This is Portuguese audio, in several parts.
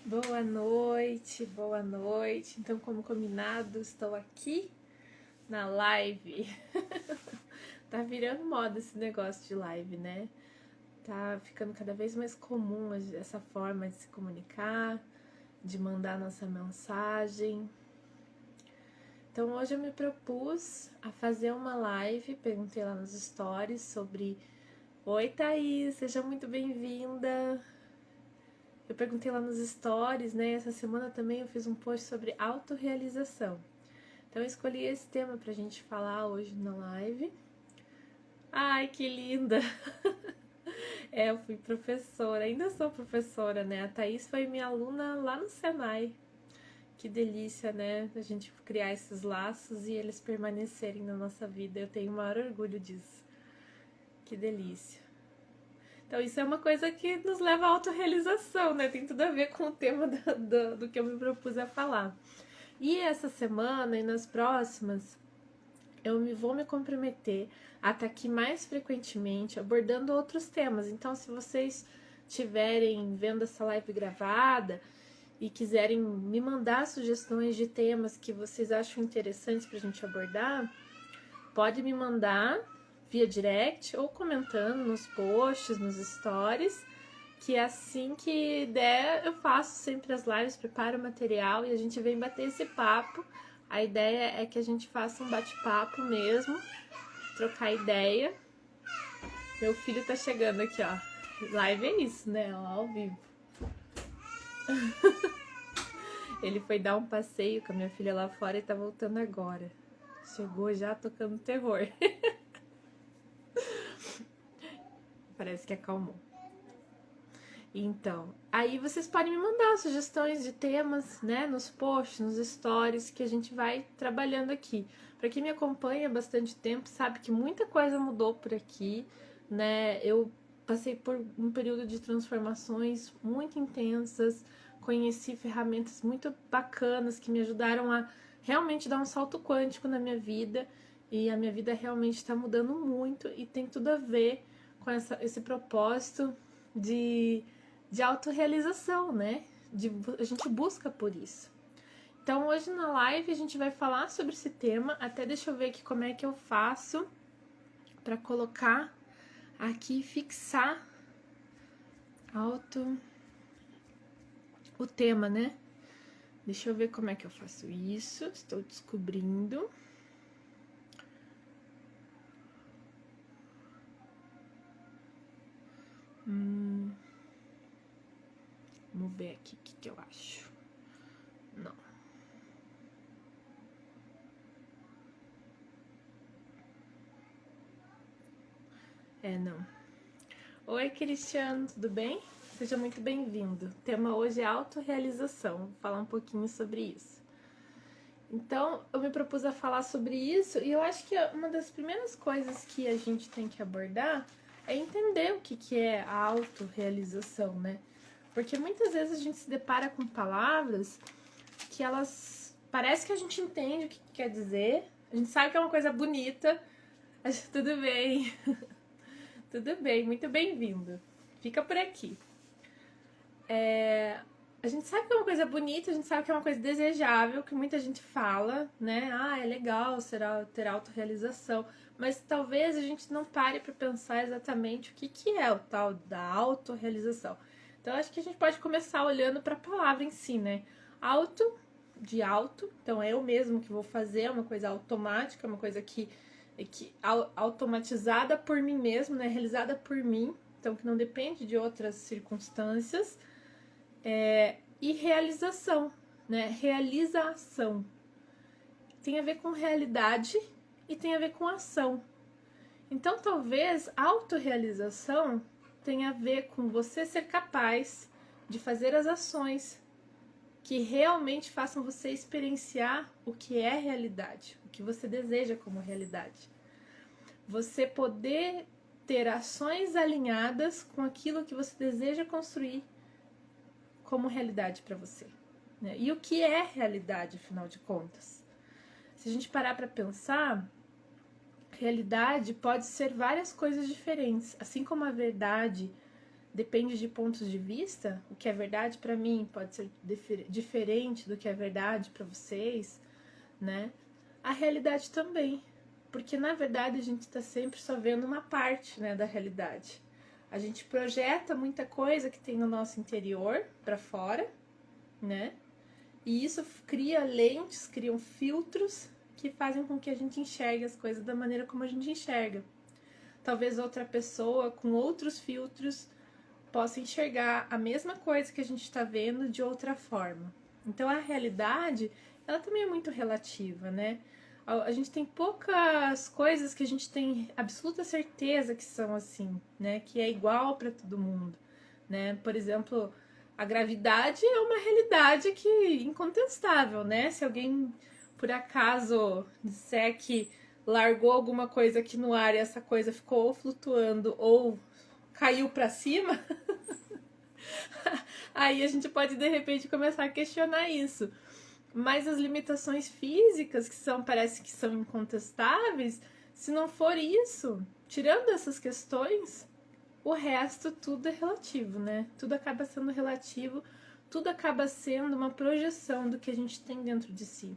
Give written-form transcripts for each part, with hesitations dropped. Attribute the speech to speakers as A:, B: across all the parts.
A: Boa noite, boa noite. Então, como combinado, estou aqui na live. Tá virando moda esse negócio de live, né? Tá ficando cada vez mais comum essa forma de se comunicar, de mandar nossa mensagem. Então, hoje eu me propus a fazer uma live, perguntei lá nos stories sobre: Oi, Thaís, seja muito bem-vinda. Eu perguntei lá nos stories, né? Essa semana também eu fiz um post sobre autorrealização. Então eu escolhi esse tema pra gente falar hoje na live. Ai, que linda! Eu fui professora, ainda sou professora, né? A Thaís foi minha aluna lá no Senai. Que delícia, né? A gente criar esses laços e eles permanecerem na nossa vida. Eu tenho o maior orgulho disso. Que delícia. Então isso é uma coisa que nos leva à autorrealização, né? Tem tudo a ver com o tema do que eu me propus a falar. E essa semana e nas próximas, vou me comprometer a estar aqui mais frequentemente abordando outros temas. Então, se vocês estiverem vendo essa live gravada e quiserem me mandar sugestões de temas que vocês acham interessantes para a gente abordar, pode me mandar via direct ou comentando nos posts, nos stories, que assim que der eu faço sempre as lives, preparo o material e a gente vem bater esse papo. A ideia é que a gente faça um bate-papo mesmo, trocar ideia. Meu filho tá chegando aqui, ó. Live é isso, né? Ó, ao vivo. Ele foi dar um passeio com a minha filha lá fora e tá voltando agora. Chegou já tocando terror. Parece que acalmou. Então, aí vocês podem me mandar sugestões de temas, né, nos posts, nos stories, que a gente vai trabalhando aqui. Para quem me acompanha há bastante tempo, sabe que muita coisa mudou por aqui, né? Eu passei por um período de transformações muito intensas, conheci ferramentas muito bacanas que me ajudaram a realmente dar um salto quântico na minha vida, e a minha vida realmente está mudando muito e tem tudo a ver com esse propósito de autorrealização, né? A gente busca por isso. Então, hoje na live a gente vai falar sobre esse tema. Até deixa eu ver aqui como é que eu faço para colocar aqui e fixar o tema, né? Deixa eu ver como é que eu faço isso. Estou descobrindo. Vamos ver aqui o que eu acho. Não. Não. Oi, Cristiano, tudo bem? Seja muito bem-vindo. O tema hoje é autorrealização. Vou falar um pouquinho sobre isso. Então, eu me propus a falar sobre isso e eu acho que uma das primeiras coisas que a gente tem que abordar é entender o que é a autorrealização, né? Porque muitas vezes a gente se depara com palavras que elas... Parece que a gente entende o que quer dizer, a gente sabe que é uma coisa bonita, mas tudo bem. Tudo bem, muito bem-vindo. Fica por aqui. A gente sabe que é uma coisa bonita, a gente sabe que é uma coisa desejável, que muita gente fala, né? Ah, é legal ter autorrealização, mas talvez a gente não pare para pensar exatamente o que é o tal da autorrealização. Então, acho que a gente pode começar olhando para a palavra em si, né? Auto, de auto, então é eu mesmo que vou fazer, é uma coisa automática, uma coisa que automatizada por mim mesmo, né? Realizada por mim, então que não depende de outras circunstâncias. E realização, né? Realização. Tem a ver com realidade e tem a ver com ação. Então, talvez a autorrealização tenha a ver com você ser capaz de fazer as ações que realmente façam você experienciar o que é realidade, o que você deseja como realidade. Você poder ter ações alinhadas com aquilo que você deseja construir como realidade para você, né? E o que é realidade, afinal de contas? Se a gente parar para pensar, realidade pode ser várias coisas diferentes, assim como a verdade depende de pontos de vista. O que é verdade para mim pode ser diferente do que é verdade para vocês, né? A realidade também, porque na verdade a gente está sempre só vendo uma parte, né, da realidade. A gente projeta muita coisa que tem no nosso interior para fora, né? E isso cria lentes, criam filtros que fazem com que a gente enxergue as coisas da maneira como a gente enxerga. Talvez outra pessoa com outros filtros possa enxergar a mesma coisa que a gente está vendo de outra forma. Então a realidade, ela também é muito relativa, né? A gente tem poucas coisas que a gente tem absoluta certeza que são assim, né? Que é igual para todo mundo, né? Por exemplo, a gravidade é uma realidade que incontestável, né? Se alguém por acaso disser que largou alguma coisa aqui no ar e essa coisa ficou ou flutuando ou caiu para cima, aí a gente pode de repente começar a questionar isso. Mas as limitações físicas, que parece que são incontestáveis, se não for isso, tirando essas questões, o resto tudo é relativo, né? Tudo acaba sendo relativo, tudo acaba sendo uma projeção do que a gente tem dentro de si.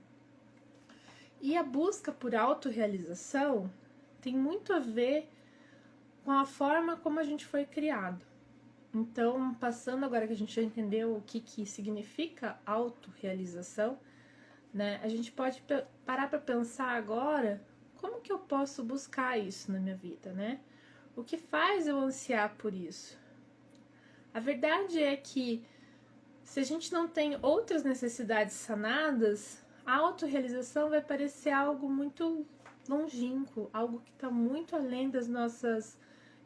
A: E a busca por autorrealização tem muito a ver com a forma como a gente foi criado. Então, passando agora que a gente já entendeu o que significa autorrealização, né, a gente pode parar para pensar agora como que eu posso buscar isso na minha vida, né? O que faz eu ansiar por isso? A verdade é que se a gente não tem outras necessidades sanadas, a autorrealização vai parecer algo muito longínquo, algo que está muito além das nossas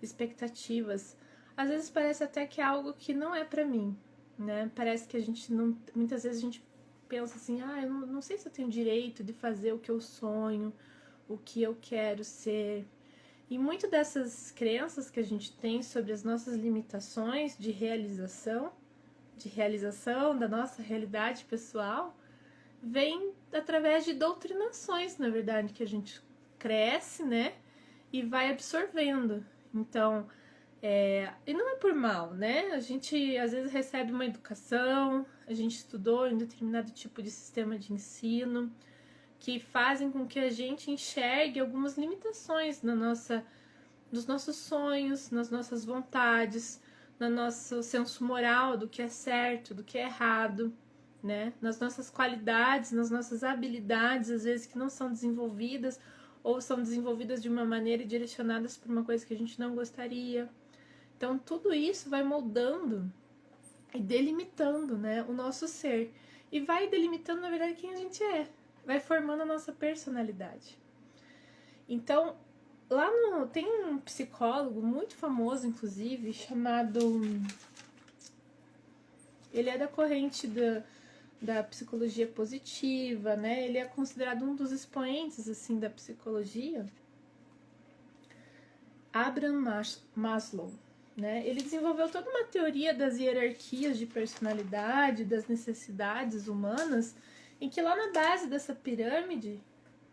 A: expectativas. Às vezes parece até que é algo que não é para mim, né? Parece que a gente não... Muitas vezes a gente pensa assim, eu não sei se eu tenho direito de fazer o que eu sonho, o que eu quero ser. E muito dessas crenças que a gente tem sobre as nossas limitações de realização da nossa realidade pessoal, vem através de doutrinações, na verdade, que a gente cresce, né? E vai absorvendo. Então, e não é por mal, né? A gente às vezes recebe uma educação, a gente estudou em determinado tipo de sistema de ensino, que fazem com que a gente enxergue algumas limitações nos nossos sonhos, nas nossas vontades, no nosso senso moral do que é certo, do que é errado, né? Nas nossas qualidades, nas nossas habilidades, às vezes que não são desenvolvidas ou são desenvolvidas de uma maneira e direcionadas para uma coisa que a gente não gostaria. Então, tudo isso vai moldando e delimitando, né, o nosso ser. E vai delimitando, na verdade, quem a gente é. Vai formando a nossa personalidade. Então, tem um psicólogo muito famoso, inclusive, chamado... Ele é da corrente da psicologia positiva, né? Ele é considerado um dos expoentes, assim, da psicologia. Abraham Maslow, né? Ele desenvolveu toda uma teoria das hierarquias de personalidade, das necessidades humanas, em que lá na base dessa pirâmide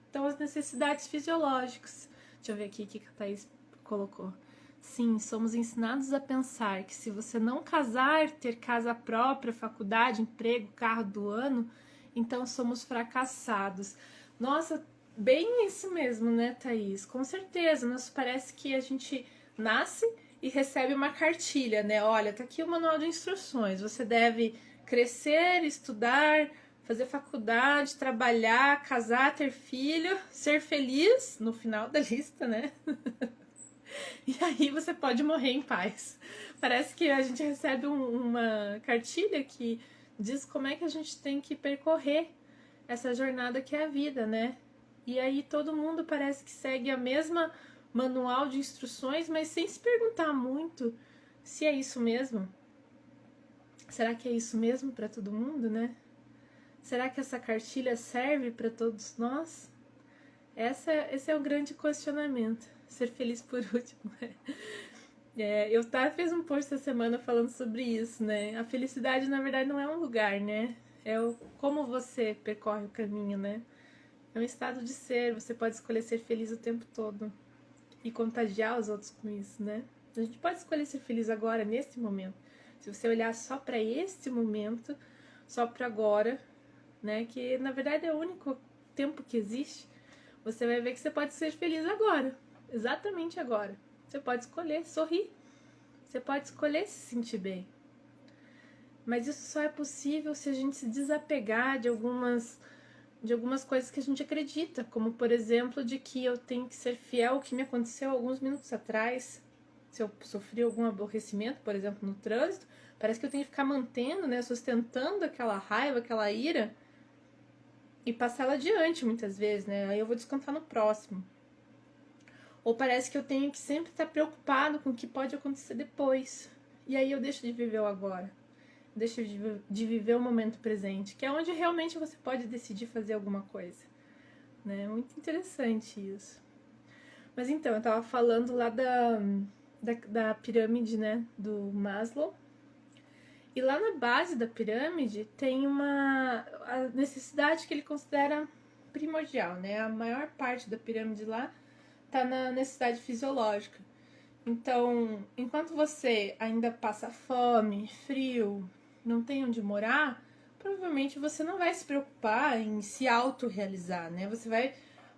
A: estão as necessidades fisiológicas. Deixa eu ver aqui o que a Thaís colocou. Sim, somos ensinados a pensar que se você não casar, ter casa própria, faculdade, emprego, carro do ano, então somos fracassados. Nossa, bem isso mesmo, né, Thaís? Com certeza, nos parece que a gente nasce e recebe uma cartilha, né? Olha, tá aqui o manual de instruções. Você deve crescer, estudar, fazer faculdade, trabalhar, casar, ter filho, ser feliz no final da lista, né? E aí você pode morrer em paz. Parece que a gente recebe uma cartilha que diz como é que a gente tem que percorrer essa jornada que é a vida, né? E aí todo mundo parece que segue a mesma manual de instruções, mas sem se perguntar muito se é isso mesmo. Será que é isso mesmo para todo mundo, né? Será que essa cartilha serve para todos nós? Esse é o grande questionamento. Ser feliz por último. Eu fiz um post essa semana falando sobre isso, né? A felicidade, na verdade, não é um lugar, né? Como você percorre o caminho, né? É um estado de ser. Você pode escolher ser feliz o tempo todo e contagiar os outros com isso, né? A gente pode escolher ser feliz agora, nesse momento. Se você olhar só para este momento, só para agora, né? Que na verdade é o único tempo que existe. Você vai ver que você pode ser feliz agora, exatamente agora. Você pode escolher sorrir, você pode escolher se sentir bem. Mas isso só é possível se a gente se desapegar de algumas coisas que a gente acredita, como por exemplo de que eu tenho que ser fiel ao que me aconteceu alguns minutos atrás. Se eu sofri algum aborrecimento, por exemplo, no trânsito, parece que eu tenho que ficar mantendo, né, sustentando aquela raiva, aquela ira e passar ela adiante muitas vezes, né? Aí eu vou descontar no próximo. Ou parece que eu tenho que sempre estar preocupado com o que pode acontecer depois. E aí eu deixo de viver o agora. Deixo de viver o momento presente, que é onde realmente você pode decidir fazer alguma coisa. Né? Muito interessante isso. Mas então, eu tava falando lá da pirâmide, né, do Maslow. E lá na base da pirâmide tem a necessidade que ele considera primordial, né? A maior parte da pirâmide lá tá na necessidade fisiológica. Então, enquanto você ainda passa fome, frio, não tem onde morar, provavelmente você não vai se preocupar em se autorrealizar, né? Você vai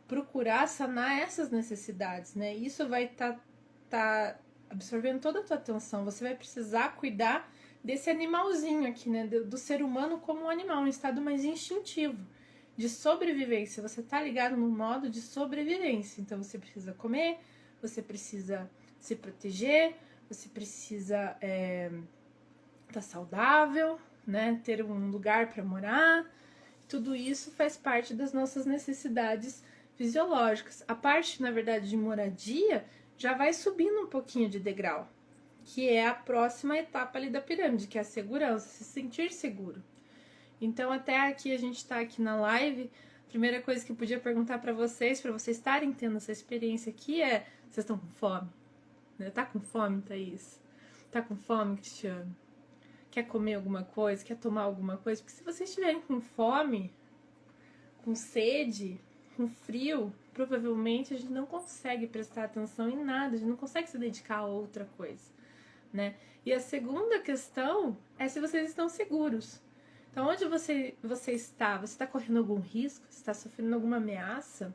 A: procurar sanar essas necessidades, né? Isso vai tá absorvendo toda a tua atenção. Você vai precisar cuidar desse animalzinho aqui, né? Do ser humano como um animal, um estado mais instintivo, de sobrevivência. Você tá ligado no modo de sobrevivência. Então você precisa comer, você precisa se proteger, você precisa tá saudável, né? Ter um lugar para morar. Tudo isso faz parte das nossas necessidades fisiológicas. A parte, na verdade, de moradia já vai subindo um pouquinho de degrau, que é a próxima etapa ali da pirâmide, que é a segurança, se sentir seguro. Então, até aqui a gente tá aqui na live, a primeira coisa que eu podia perguntar para vocês estarem tendo essa experiência aqui é: vocês estão com fome? Tá com fome, Thaís? Tá com fome, Cristiano? Quer comer alguma coisa? Quer tomar alguma coisa? Porque se vocês estiverem com fome, com sede, com frio, provavelmente a gente não consegue prestar atenção em nada, a gente não consegue se dedicar a outra coisa, né? E a segunda questão é se vocês estão seguros. Então, onde você está? Você está correndo algum risco? Você está sofrendo alguma ameaça?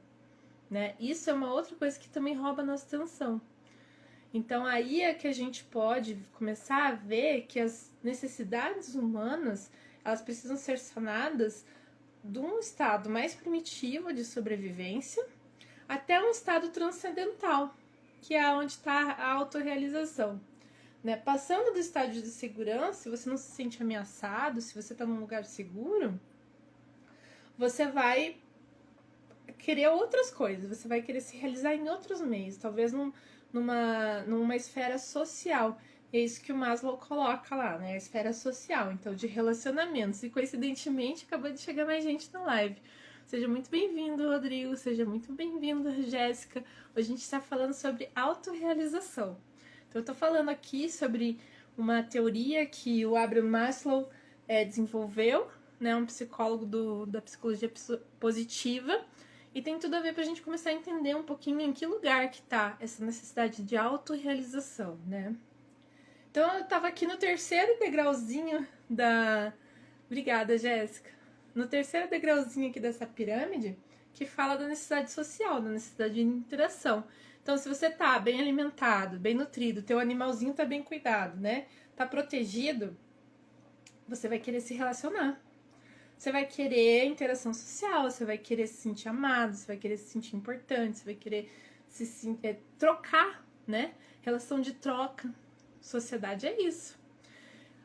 A: Né? Isso é uma outra coisa que também rouba a nossa atenção. Então, aí é que a gente pode começar a ver que as necessidades humanas, elas precisam ser sanadas de um estado mais primitivo de sobrevivência até um estado transcendental, que é onde está a autorrealização. Né? Passando do estágio de segurança, se você não se sente ameaçado, se você está num lugar seguro, você vai querer outras coisas, você vai querer se realizar em outros meios, talvez numa esfera social. É isso que o Maslow coloca lá, né? A esfera social, então, de relacionamentos. E, coincidentemente, acabou de chegar mais gente na live. Seja muito bem-vindo, Rodrigo. Seja muito bem-vinda, Jéssica. Hoje a gente está falando sobre autorrealização. Então, eu estou falando aqui sobre uma teoria que o Abraham Maslow desenvolveu, né? Um psicólogo da psicologia positiva. E tem tudo a ver pra gente começar a entender um pouquinho em que lugar que tá essa necessidade de autorrealização, né? Então, eu tava aqui no terceiro degrauzinho da... Obrigada, Jéssica. No terceiro degrauzinho aqui dessa pirâmide, que fala da necessidade social, da necessidade de interação. Então, se você tá bem alimentado, bem nutrido, teu animalzinho tá bem cuidado, né? Tá protegido, você vai querer se relacionar. Você vai querer interação social, você vai querer se sentir amado, você vai querer se sentir importante, você vai querer trocar, né? Relação de troca. Sociedade é isso.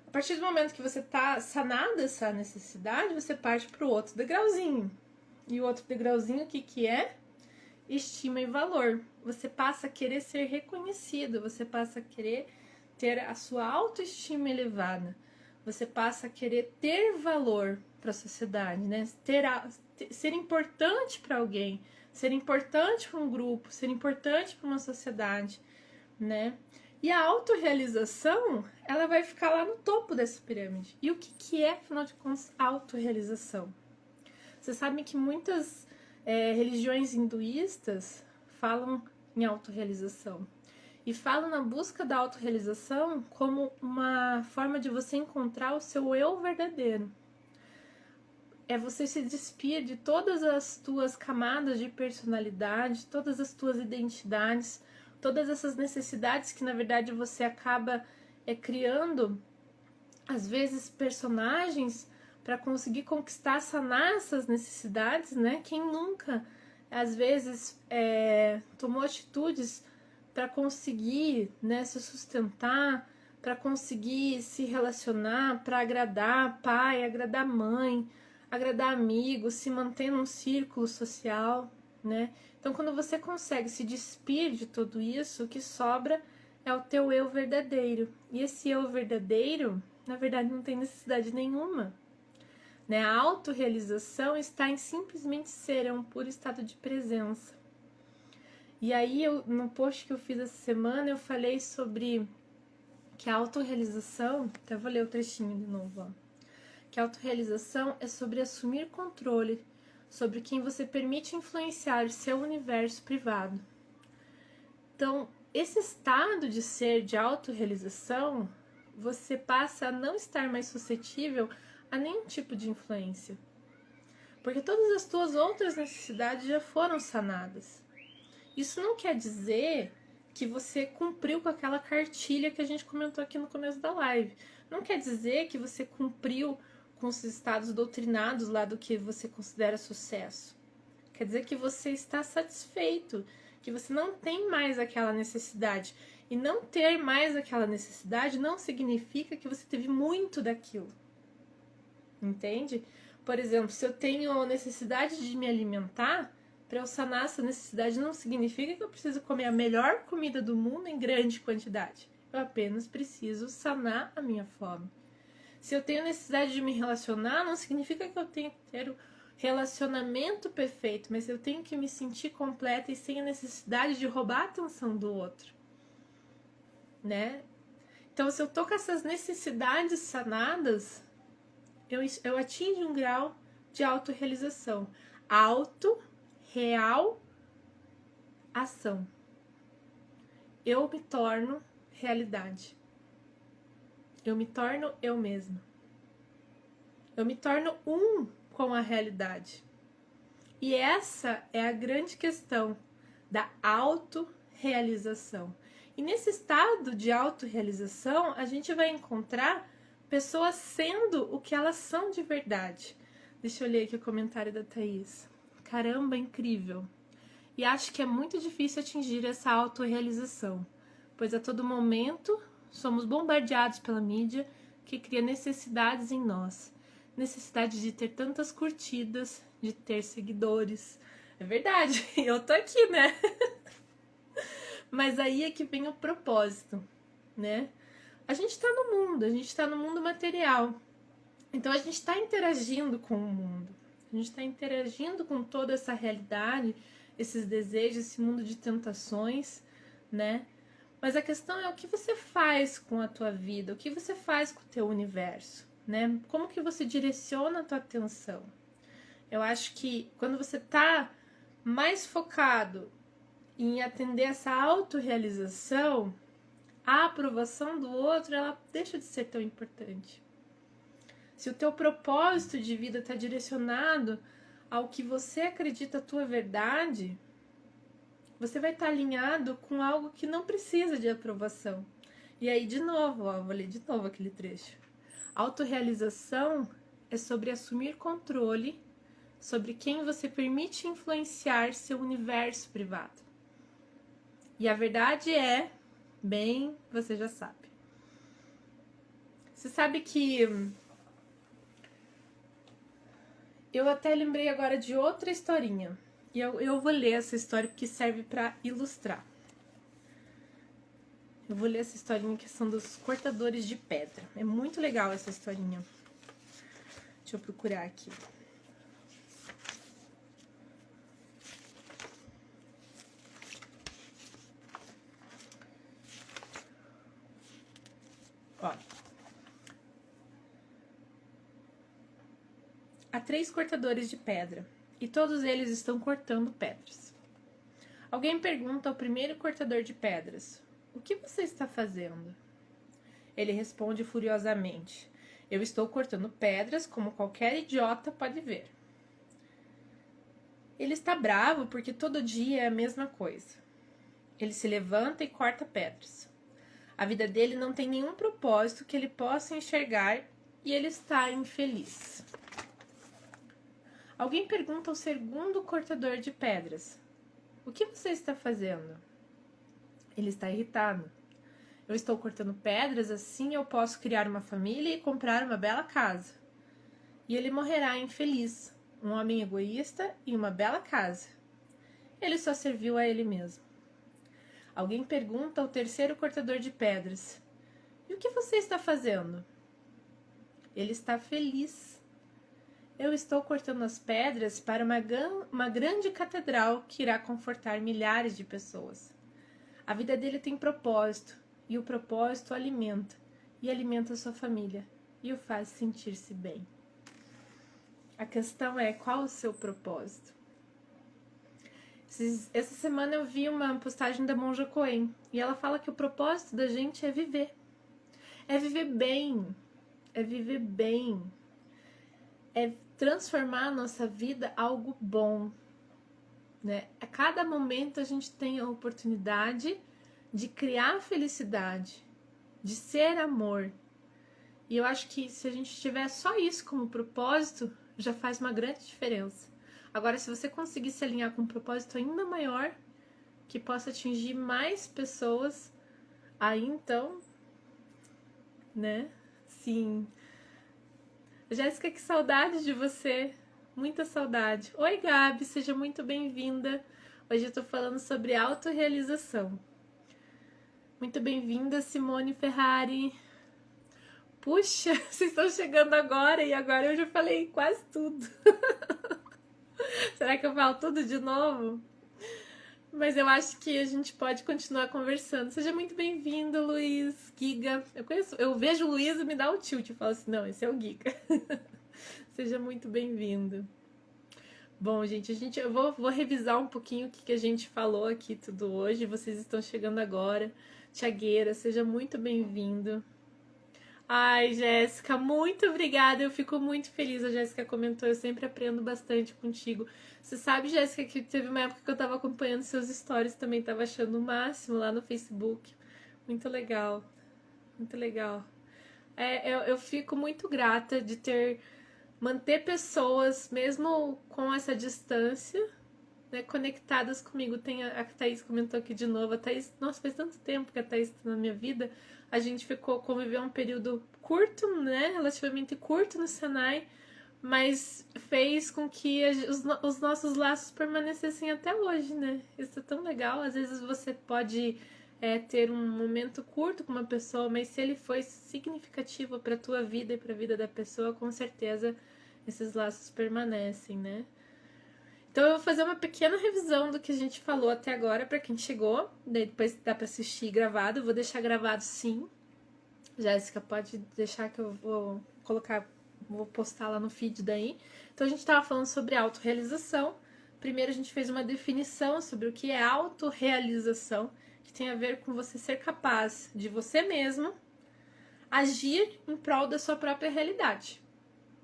A: A partir do momento que você tá sanada essa necessidade, você parte para o outro degrauzinho. E o outro degrauzinho, o que é? Estima e valor. Você passa a querer ser reconhecido, você passa a querer ter a sua autoestima elevada. Você passa a querer ter valor para a sociedade, né? Ser importante para alguém, ser importante para um grupo, ser importante para uma sociedade, né? E a autorrealização, ela vai ficar lá no topo dessa pirâmide. E o que é, afinal de contas, autorrealização? Vocês sabem que muitas religiões hinduístas falam em autorrealização. E falo na busca da autorrealização como uma forma de você encontrar o seu eu verdadeiro. É você se despir de todas as tuas camadas de personalidade, todas as tuas identidades, todas essas necessidades que na verdade você acaba criando, às vezes, personagens para conseguir conquistar, sanar essas necessidades, né? Quem nunca, às vezes, tomou atitudes para conseguir, né, se sustentar, para conseguir se relacionar, para agradar pai, agradar mãe, agradar amigos, se manter num círculo social, né? Então, quando você consegue se despir de tudo isso, o que sobra é o teu eu verdadeiro. E esse eu verdadeiro, na verdade, não tem necessidade nenhuma, né? A autorrealização está em simplesmente ser, é um puro estado de presença. E aí, no post que eu fiz essa semana, eu falei sobre que a autorrealização, até vou ler o trechinho de novo, ó, que a autorrealização é sobre assumir controle sobre quem você permite influenciar o seu universo privado. Então, esse estado de ser, de autorrealização, você passa a não estar mais suscetível a nenhum tipo de influência. Porque todas as tuas outras necessidades já foram sanadas. Isso não quer dizer que você cumpriu com aquela cartilha que a gente comentou aqui no começo da live. Não quer dizer que você cumpriu com os estados doutrinados lá do que você considera sucesso. Quer dizer que você está satisfeito, que você não tem mais aquela necessidade. E não ter mais aquela necessidade não significa que você teve muito daquilo. Entende? Por exemplo, se eu tenho necessidade de me alimentar, para eu sanar essa necessidade não significa que eu preciso comer a melhor comida do mundo em grande quantidade. Eu apenas preciso sanar a minha fome. Se eu tenho necessidade de me relacionar, não significa que eu tenho que ter o relacionamento perfeito, mas eu tenho que me sentir completa e sem a necessidade de roubar a atenção do outro, né? Então, se eu tô com essas necessidades sanadas, eu atingo um grau de autorrealização. Real ação. Eu me torno realidade. Eu me torno eu mesma. Eu me torno um com a realidade. E essa é a grande questão da autorrealização. E nesse estado de autorrealização, a gente vai encontrar pessoas sendo o que elas são de verdade. Deixa eu ler aqui o comentário da Thaís. Caramba, incrível. E acho que é muito difícil atingir essa autorrealização, pois a todo momento somos bombardeados pela mídia que cria necessidades em nós. Necessidade de ter tantas curtidas, de ter seguidores. É verdade, eu tô aqui, né? Mas aí é que vem o propósito, né? A gente tá no mundo, a gente tá no mundo material. Então a gente tá interagindo com o mundo. A gente tá interagindo com toda essa realidade, esses desejos, esse mundo de tentações, né? Mas a questão é o que você faz com a tua vida, o que você faz com o teu universo, né? Como que você direciona a tua atenção? Eu acho que quando você tá mais focado em atender essa autorrealização, a aprovação do outro, ela deixa de ser tão importante. Se o teu propósito de vida está direcionado ao que você acredita a tua verdade, você vai estar alinhado com algo que não precisa de aprovação. E aí, de novo, ó, vou ler de novo aquele trecho. Autorrealização é sobre assumir controle sobre quem você permite influenciar seu universo privado. E a verdade é, bem, você já sabe. Você sabe que eu até lembrei agora de outra historinha. E eu vou ler essa história porque serve para ilustrar. Eu vou ler essa historinha que são dos cortadores de pedra. É muito legal essa historinha. Deixa eu procurar aqui. Ó. Há 3 cortadores de pedra, e todos eles estão cortando pedras. Alguém pergunta ao primeiro cortador de pedras: o que você está fazendo? Ele responde furiosamente: eu estou cortando pedras como qualquer idiota pode ver. Ele está bravo porque todo dia é a mesma coisa. Ele se levanta e corta pedras. A vida dele não tem nenhum propósito que ele possa enxergar e ele está infeliz. Alguém pergunta ao segundo cortador de pedras: o que você está fazendo? Ele está irritado. Eu estou cortando pedras, assim eu posso criar uma família e comprar uma bela casa. E ele morrerá infeliz, um homem egoísta e uma bela casa. Ele só serviu a ele mesmo. Alguém pergunta ao terceiro cortador de pedras: e o que você está fazendo? Ele está feliz. Eu estou cortando as pedras para uma grande catedral que irá confortar milhares de pessoas. A vida dele tem propósito, e o propósito alimenta, e alimenta a sua família, e o faz sentir-se bem. A questão é, qual o seu propósito? Essa semana eu vi uma postagem da Monja Coen, e ela fala que o propósito da gente é viver. É viver bem. É viver bem. É transformar a nossa vida algo bom. Né? A cada momento a gente tem a oportunidade de criar felicidade, de ser amor. E eu acho que se a gente tiver só isso como propósito, já faz uma grande diferença. Agora, se você conseguir se alinhar com um propósito ainda maior, que possa atingir mais pessoas, aí então, né? Sim. Jéssica, que saudade de você. Muita saudade. Oi, Gabi, seja muito bem-vinda. Hoje eu tô falando sobre autorrealização. Muito bem-vinda, Simone Ferrari. Puxa, vocês estão chegando agora e agora eu já falei quase tudo. Será que eu falo tudo de novo? Mas eu acho que a gente pode continuar conversando. Seja muito bem-vindo, Luiz, Giga. Eu vejo o Luiz e me dá o tilt. Eu falo assim, não, esse é o Giga. Seja muito bem-vindo. Bom, gente, eu vou revisar um pouquinho o que a gente falou aqui tudo hoje. Vocês estão chegando agora. Tiagueira, seja muito bem-vindo. Ai, Jéssica, muito obrigada. Eu fico muito feliz. A Jéssica comentou, eu sempre aprendo bastante contigo. Você sabe, Jéssica, que teve uma época que eu tava acompanhando seus stories, também tava achando o máximo lá no Facebook. Muito legal. Muito legal. Eu fico muito grata de manter pessoas, mesmo com essa distância, né, conectadas comigo. Tem a Thaís comentou aqui de novo. A Thaís, nossa, faz tanto tempo que a Thaís tá na minha vida. A gente conviveu um período curto, né, relativamente curto no Senai, mas fez com que os nossos laços permanecessem até hoje, né? Isso é tão legal. Às vezes você pode ter um momento curto com uma pessoa, mas se ele foi significativo para a tua vida e para a vida da pessoa, com certeza esses laços permanecem, né? Então eu vou fazer uma pequena revisão do que a gente falou até agora para quem chegou, daí depois dá para assistir gravado. Eu vou deixar gravado, sim. Jéssica, pode deixar que eu vou postar lá no feed daí. Então a gente estava falando sobre autorrealização. Primeiro a gente fez uma definição sobre o que é autorrealização, que tem a ver com você ser capaz de você mesmo agir em prol da sua própria realidade,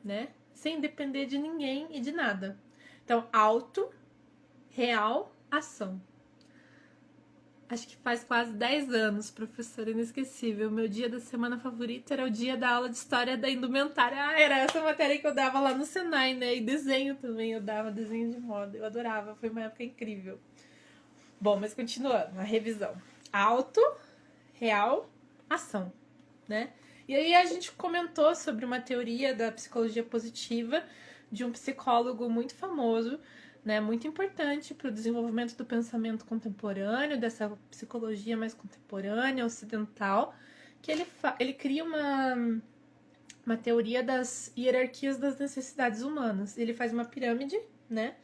A: né? Sem depender de ninguém e de nada. Então, real, ação. Acho que faz quase 10 anos, professora inesquecível. Meu dia da semana favorito era o dia da aula de história da indumentária. Era essa matéria que eu dava lá no Senai, né? E desenho também, eu dava desenho de moda. Eu adorava, foi uma época incrível. Bom, mas continuando, a revisão. Real, ação, né? E aí a gente comentou sobre uma teoria da psicologia positiva de um psicólogo muito famoso, né, muito importante para o desenvolvimento do pensamento contemporâneo, dessa psicologia mais contemporânea, ocidental, que ele cria uma teoria das hierarquias das necessidades humanas. Ele faz uma pirâmide, né?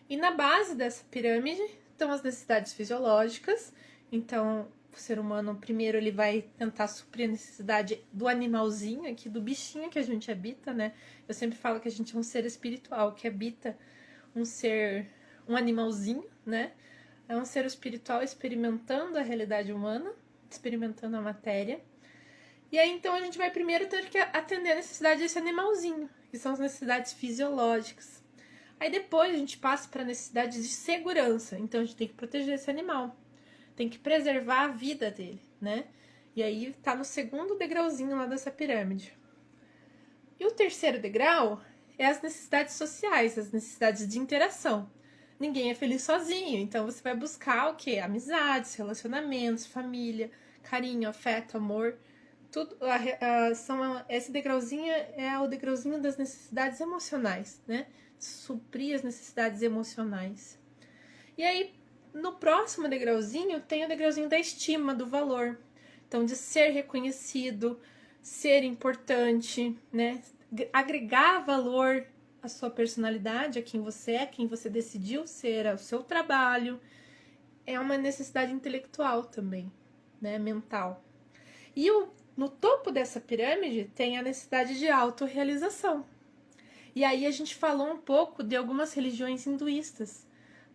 A: E na base dessa pirâmide estão as necessidades fisiológicas. Então, o ser humano, primeiro, ele vai tentar suprir a necessidade do animalzinho aqui, do bichinho que a gente habita, né? Eu sempre falo que a gente é um ser espiritual, que habita um animalzinho, né? É um ser espiritual experimentando a realidade humana, experimentando a matéria. E aí, então, a gente vai primeiro ter que atender a necessidade desse animalzinho, que são as necessidades fisiológicas. Aí depois a gente passa para necessidades de segurança. Então, a gente tem que proteger esse animal. Tem que preservar a vida dele, né? E aí tá no segundo degrauzinho lá dessa pirâmide. E o terceiro degrau é as necessidades sociais, as necessidades de interação. Ninguém é feliz sozinho, então você vai buscar o quê? Amizades, relacionamentos, família, carinho, afeto, amor. Tudo, esse degrauzinho é o degrauzinho das necessidades emocionais, né? Suprir as necessidades emocionais. E aí, no próximo degrauzinho, tem o degrauzinho da estima, do valor. Então, de ser reconhecido, ser importante, né? Agregar valor à sua personalidade, a quem você decidiu ser, ao seu trabalho. É uma necessidade intelectual também, né? Mental. E no topo dessa pirâmide tem a necessidade de autorrealização. E aí a gente falou um pouco de algumas religiões hinduístas,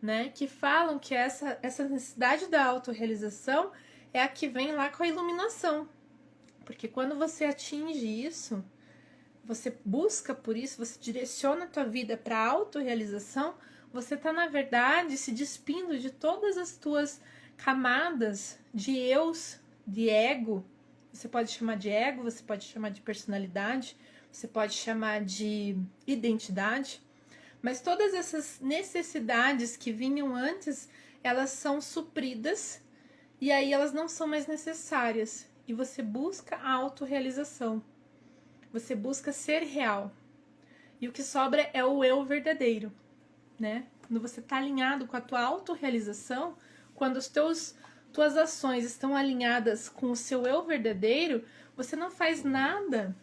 A: né? Que falam que essa necessidade da autorrealização é a que vem lá com a iluminação. Porque quando você atinge isso, você busca por isso, você direciona a tua vida para a autorrealização, você está, na verdade, se despindo de todas as tuas camadas de eus, de ego. Você pode chamar de ego, você pode chamar de personalidade, você pode chamar de identidade. Mas todas essas necessidades que vinham antes, elas são supridas e aí elas não são mais necessárias. E você busca a autorrealização. Você busca ser real. E o que sobra é o eu verdadeiro, né? Quando você está alinhado com a tua autorrealização, quando tuas ações estão alinhadas com o seu eu verdadeiro, você não faz nada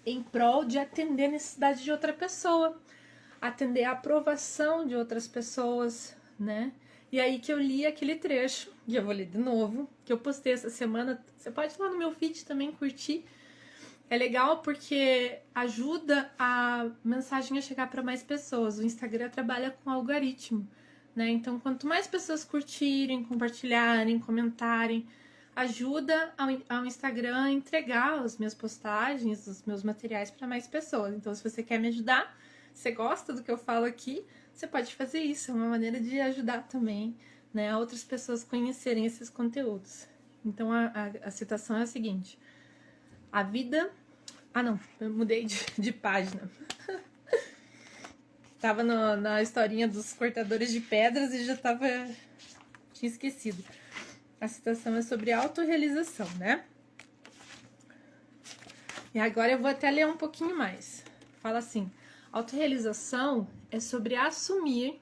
A: em prol de atender a necessidade de outra pessoa, atender a aprovação de outras pessoas, né? E aí que eu li aquele trecho, e eu vou ler de novo, que eu postei essa semana. Você pode ir lá no meu feed também curtir. É legal porque ajuda a mensagem a chegar para mais pessoas. O Instagram trabalha com algoritmo, né? Então, quanto mais pessoas curtirem, compartilharem, comentarem, ajuda ao Instagram a entregar as minhas postagens, os meus materiais para mais pessoas. Então, se você quer me ajudar, você gosta do que eu falo aqui, você pode fazer isso. É uma maneira de ajudar também, né, a outras pessoas conhecerem esses conteúdos. Então, a citação é a seguinte. A vida... não, eu mudei de página. Tava na historinha dos cortadores de pedras e tinha esquecido. A citação é sobre autorrealização, né? E agora eu vou até ler um pouquinho mais. Fala assim: autorrealização é sobre assumir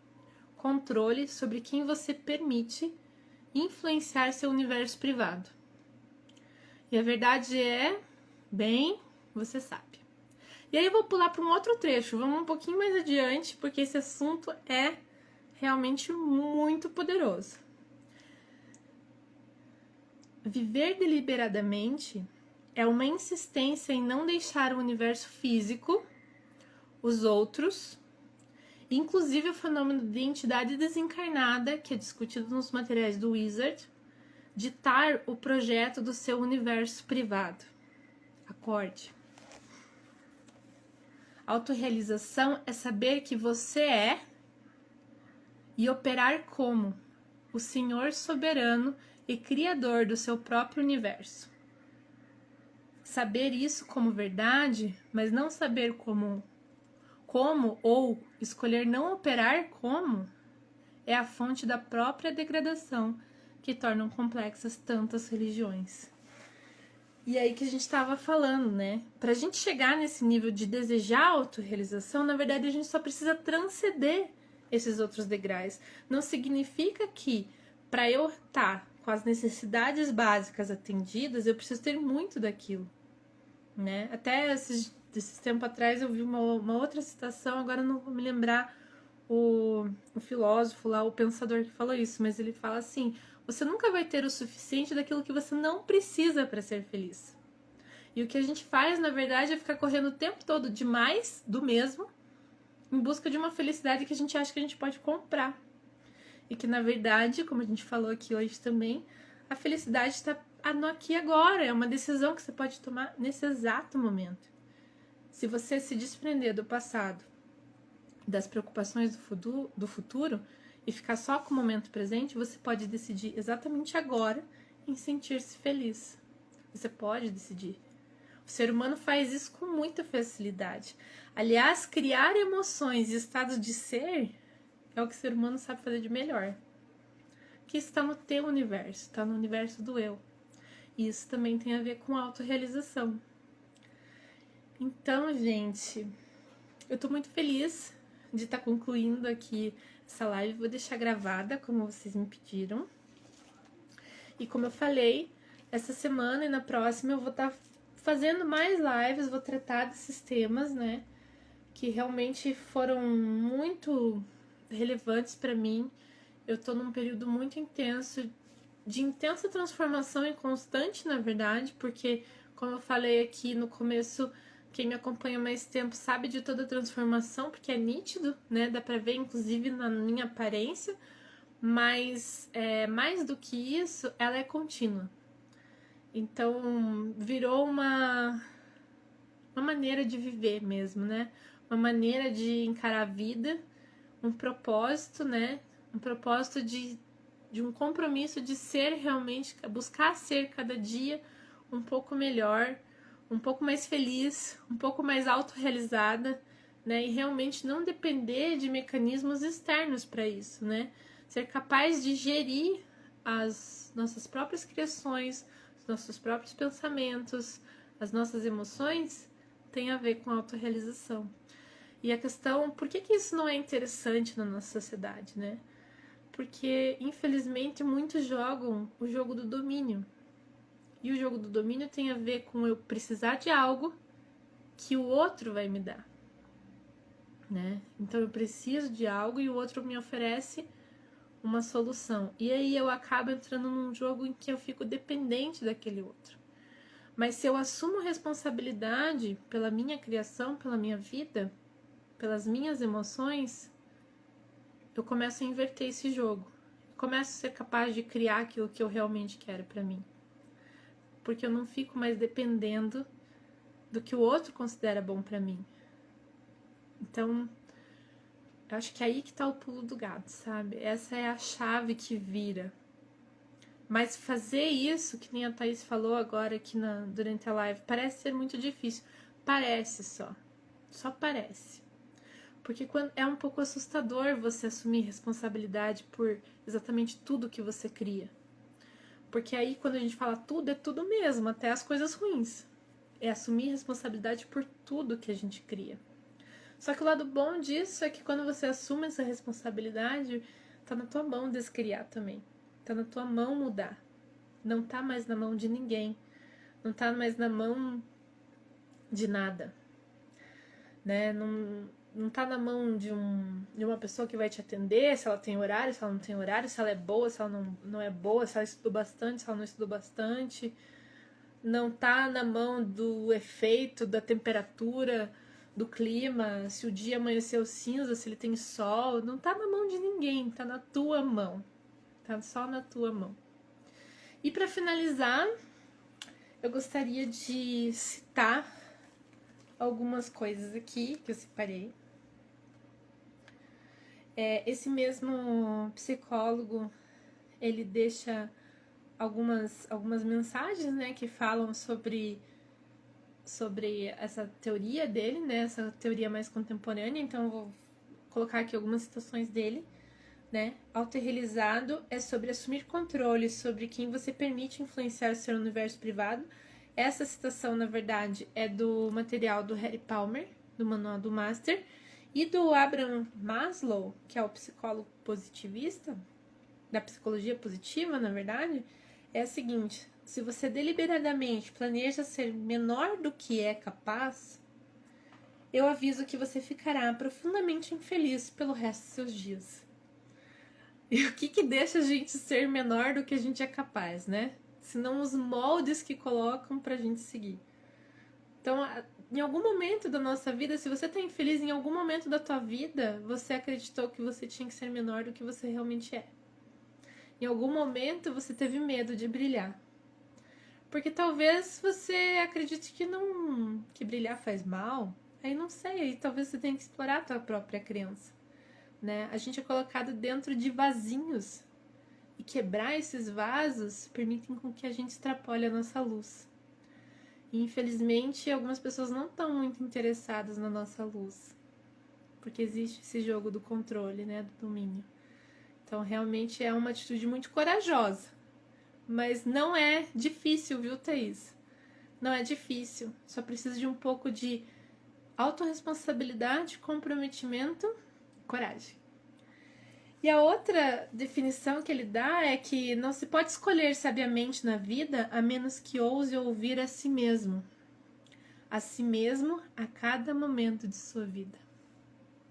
A: controle sobre quem você permite influenciar seu universo privado. E a verdade é, bem, você sabe. E aí eu vou pular para um outro trecho, vamos um pouquinho mais adiante, porque esse assunto é realmente muito poderoso. Viver deliberadamente é uma insistência em não deixar o universo físico, os outros, inclusive o fenômeno de entidade desencarnada, que é discutido nos materiais do Wizard, ditar o projeto do seu universo privado. Acorde. Autorrealização é saber que você é e operar como o Senhor soberano e criador do seu próprio universo. Saber isso como verdade, mas não saber como ou escolher não operar como, é a fonte da própria degradação que tornam complexas tantas religiões. E aí que a gente estava falando, né? Pra gente chegar nesse nível de desejar autorrealização, na verdade a gente só precisa transcender esses outros degraus. Não significa que para eu estar com as necessidades básicas atendidas, eu preciso ter muito daquilo, né? Até esses tempo atrás eu vi uma outra citação, agora não vou me lembrar o filósofo lá, o pensador que falou isso, mas ele fala assim: você nunca vai ter o suficiente daquilo que você não precisa para ser feliz. E o que a gente faz, na verdade, é ficar correndo o tempo todo de mais do mesmo, em busca de uma felicidade que a gente acha que a gente pode comprar. E que, na verdade, como a gente falou aqui hoje também, a felicidade está no aqui e agora. É uma decisão que você pode tomar nesse exato momento. Se você se desprender do passado, das preocupações do futuro e ficar só com o momento presente, você pode decidir exatamente agora em sentir-se feliz. Você pode decidir. O ser humano faz isso com muita facilidade. Aliás, criar emoções e estados de ser é o que o ser humano sabe fazer de melhor. Que está no teu universo, está no universo do eu. E isso também tem a ver com autorrealização. Então, gente, eu tô muito feliz de estar concluindo aqui essa live. Vou deixar gravada, como vocês me pediram. E como eu falei, essa semana e na próxima eu vou estar fazendo mais lives, vou tratar desses temas, né? Que realmente foram muito relevantes para mim. Eu tô num período muito intenso, de intensa transformação e constante, na verdade, porque, como eu falei aqui no começo, quem me acompanha há mais tempo sabe de toda a transformação, porque é nítido, né? Dá pra ver, inclusive, na minha aparência, mas mais do que isso, ela é contínua. Então, virou uma maneira de viver mesmo, né? Uma maneira de encarar a vida, um propósito, né? Um propósito de um compromisso de ser realmente, buscar ser cada dia um pouco melhor, um pouco mais feliz, um pouco mais autorrealizada, né? E realmente não depender de mecanismos externos para isso, né? Ser capaz de gerir as nossas próprias criações, os nossos próprios pensamentos, as nossas emoções, tem a ver com a autorrealização. E a questão, por que isso não é interessante na nossa sociedade, né? Porque, infelizmente, muitos jogam o jogo do domínio. E o jogo do domínio tem a ver com eu precisar de algo que o outro vai me dar, né? Então eu preciso de algo e o outro me oferece uma solução. E aí eu acabo entrando num jogo em que eu fico dependente daquele outro. Mas se eu assumo responsabilidade pela minha criação, pela minha vida, pelas minhas emoções, eu começo a inverter esse jogo. Eu começo a ser capaz de criar aquilo que eu realmente quero pra mim. Porque eu não fico mais dependendo do que o outro considera bom pra mim. Então, eu acho que é aí que tá o pulo do gato, sabe? Essa é a chave que vira. Mas fazer isso, que nem a Thaís falou agora aqui durante a live, parece ser muito difícil. Parece só. Só parece. Porque é um pouco assustador você assumir responsabilidade por exatamente tudo que você cria. Porque aí quando a gente fala tudo, é tudo mesmo, até as coisas ruins. É assumir responsabilidade por tudo que a gente cria. Só que o lado bom disso é que quando você assume essa responsabilidade, tá na tua mão descriar também. Tá na tua mão mudar. Não tá mais na mão de ninguém. Não tá mais na mão de nada. Né? Não tá na mão de uma pessoa que vai te atender, se ela tem horário, se ela não tem horário, se ela é boa, se ela não é boa, se ela estudou bastante, se ela não estudou bastante. Não tá na mão do efeito, da temperatura, do clima, se o dia amanheceu cinza, se ele tem sol. Não tá na mão de ninguém, tá na tua mão. Tá só na tua mão. E para finalizar, eu gostaria de citar algumas coisas aqui que eu separei. Esse mesmo psicólogo, ele deixa algumas mensagens, né, que falam sobre essa teoria dele, né, essa teoria mais contemporânea. Então eu vou colocar aqui algumas citações dele, né? Autorrealizado é sobre assumir controle sobre quem você permite influenciar o seu universo privado. Essa citação, na verdade, é do material do Harry Palmer, do Manual do Master, e do Abraham Maslow, que é o psicólogo positivista, da psicologia positiva, na verdade, é a seguinte: se você deliberadamente planeja ser menor do que é capaz, eu aviso que você ficará profundamente infeliz pelo resto dos seus dias. E o que deixa a gente ser menor do que a gente é capaz, né? Senão os moldes que colocam pra gente seguir. Então, em algum momento da nossa vida, se você tá infeliz, em algum momento da tua vida, você acreditou que você tinha que ser menor do que você realmente é. Em algum momento, você teve medo de brilhar. Porque talvez você acredite que brilhar faz mal. Aí não sei, aí talvez você tenha que explorar a tua própria crença, né? A gente é colocado dentro de vasinhos e quebrar esses vasos permitem com que a gente extrapole a nossa luz. E infelizmente algumas pessoas não estão muito interessadas na nossa luz, porque existe esse jogo do controle, né, do domínio. Então realmente é uma atitude muito corajosa, mas não é difícil, viu, Thaís? Não é difícil, só precisa de um pouco de autorresponsabilidade, comprometimento, coragem. E a outra definição que ele dá é que não se pode escolher sabiamente na vida a menos que ouse ouvir a si mesmo a cada momento de sua vida.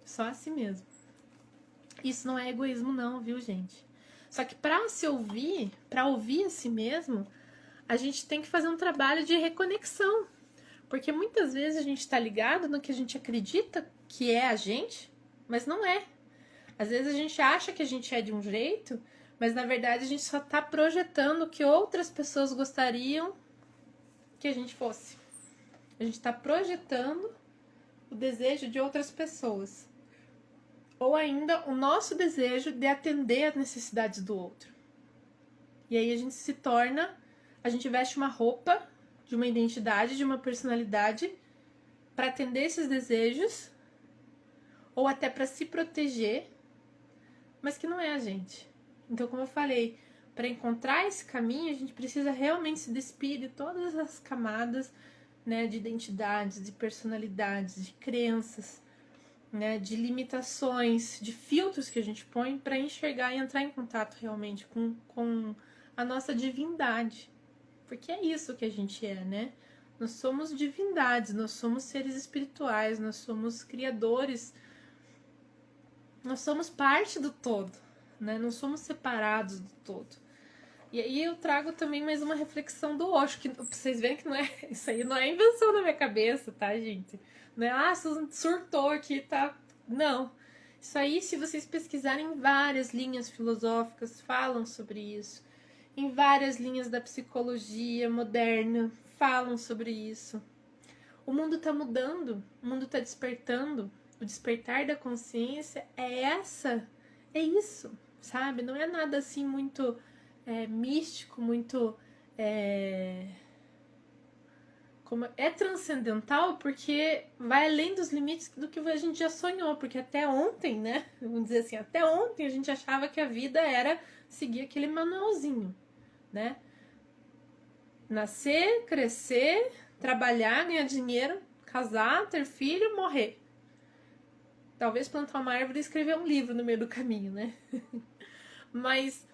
A: Só a si mesmo. Isso não é egoísmo não, viu, gente? Só que para ouvir a si mesmo, a gente tem que fazer um trabalho de reconexão. Porque muitas vezes a gente está ligado no que a gente acredita que é a gente, mas não é. Às vezes a gente acha que a gente é de um jeito, mas na verdade a gente só está projetando o que outras pessoas gostariam que a gente fosse. A gente está projetando o desejo de outras pessoas. Ou ainda o nosso desejo de atender às necessidades do outro. E aí a gente veste uma roupa de uma identidade, de uma personalidade para atender esses desejos ou até para se proteger, mas que não é a gente. Então, como eu falei, para encontrar esse caminho, a gente precisa realmente se despir de todas as camadas, né, de identidades, de personalidades, de crenças, né, de limitações, de filtros que a gente põe para enxergar e entrar em contato realmente com a nossa divindade. Porque é isso que a gente é, né? Nós somos divindades, nós somos seres espirituais, nós somos criadores, nós somos parte do todo, né? Não somos separados do todo. E aí eu trago também mais uma reflexão do Osho, que vocês veem que não é, isso aí não é invenção da minha cabeça, tá, gente? Não é, surtou aqui, tá? Não. Isso aí, se vocês pesquisarem, várias linhas filosóficas falam sobre isso. Em várias linhas da psicologia moderna falam sobre isso. O mundo está mudando, o mundo está despertando. O despertar da consciência é isso, sabe? Não é nada assim muito místico, muito... como é transcendental porque vai além dos limites do que a gente já sonhou. Porque até ontem, né? Vamos dizer assim, até ontem a gente achava que a vida era seguir aquele manualzinho, né? Nascer, crescer, trabalhar, ganhar dinheiro, casar, ter filho, morrer. Talvez plantar uma árvore e escrever um livro no meio do caminho, né? Mas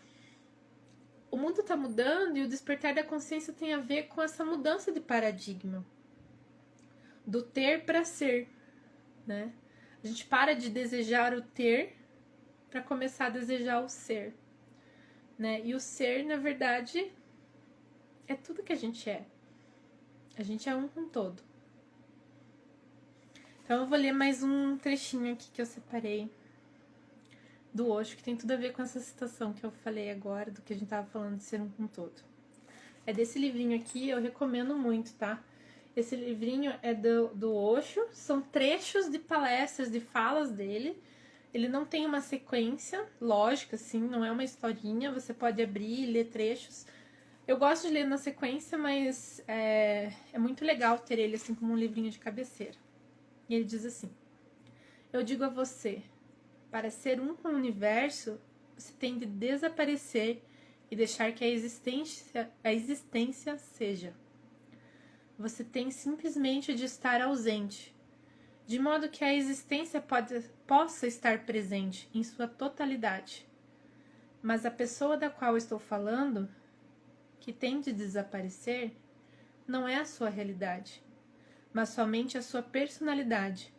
A: o mundo tá mudando e o despertar da consciência tem a ver com essa mudança de paradigma. Do ter para ser, né? A gente para de desejar o ter para começar a desejar o ser, né? E o ser, na verdade, é tudo que a gente é. A gente é um com todo. Então eu vou ler mais um trechinho aqui que eu separei do Osho, que tem tudo a ver com essa citação que eu falei agora, do que a gente tava falando de ser um com todo. É desse livrinho aqui, eu recomendo muito, tá? Esse livrinho é do Osho, são trechos de palestras, de falas dele. Ele não tem uma sequência lógica, assim, não é uma historinha, você pode abrir e ler trechos. Eu gosto de ler na sequência, mas é muito legal ter ele assim como um livrinho de cabeceira. E ele diz assim: eu digo a você, para ser um com o universo, você tem de desaparecer e deixar que a existência seja. Você tem simplesmente de estar ausente, de modo que a existência possa estar presente em sua totalidade. Mas a pessoa da qual estou falando, que tem de desaparecer, não é a sua realidade, mas somente a sua personalidade,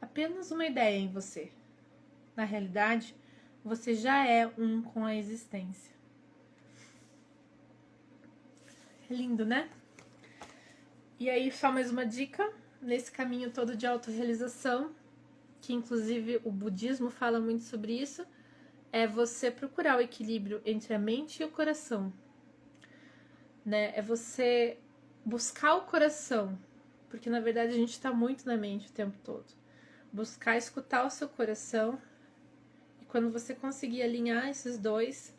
A: apenas uma ideia em você. Na realidade, você já é um com a existência. É lindo, né? E aí, só mais uma dica, nesse caminho todo de autorrealização, que inclusive o budismo fala muito sobre isso, é você procurar o equilíbrio entre a mente e o coração. né? É você buscar o coração, porque na verdade a gente está muito na mente o tempo todo. Buscar escutar o seu coração, e quando você conseguir alinhar esses dois,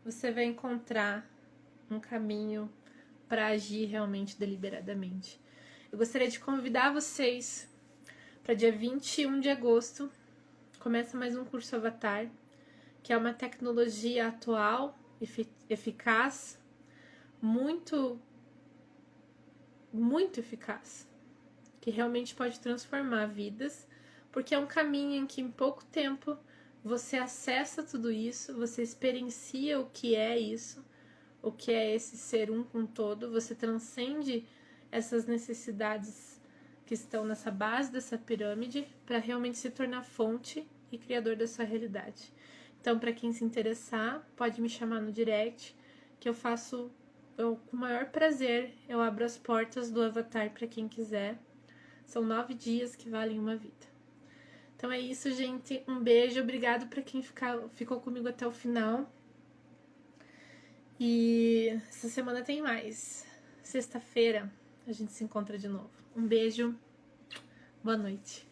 A: você vai encontrar um caminho para agir realmente deliberadamente. Eu gostaria de convidar vocês para dia 21 de agosto, começa mais um curso Avatar, que é uma tecnologia atual, eficaz, muito eficaz, que realmente pode transformar vidas, porque é um caminho em que em pouco tempo você acessa tudo isso, você experiencia o que é isso, o que é esse ser um com todo, você transcende essas necessidades que estão nessa base dessa pirâmide para realmente se tornar fonte e criador da sua realidade. Então, para quem se interessar, pode me chamar no direct, que eu faço com o maior prazer, eu abro as portas do Avatar para quem quiser. São 9 dias que valem uma vida. Então é isso, gente. Um beijo, obrigado para quem ficou comigo até o final. E essa semana tem mais. Sexta-feira a gente se encontra de novo. Um beijo, boa noite.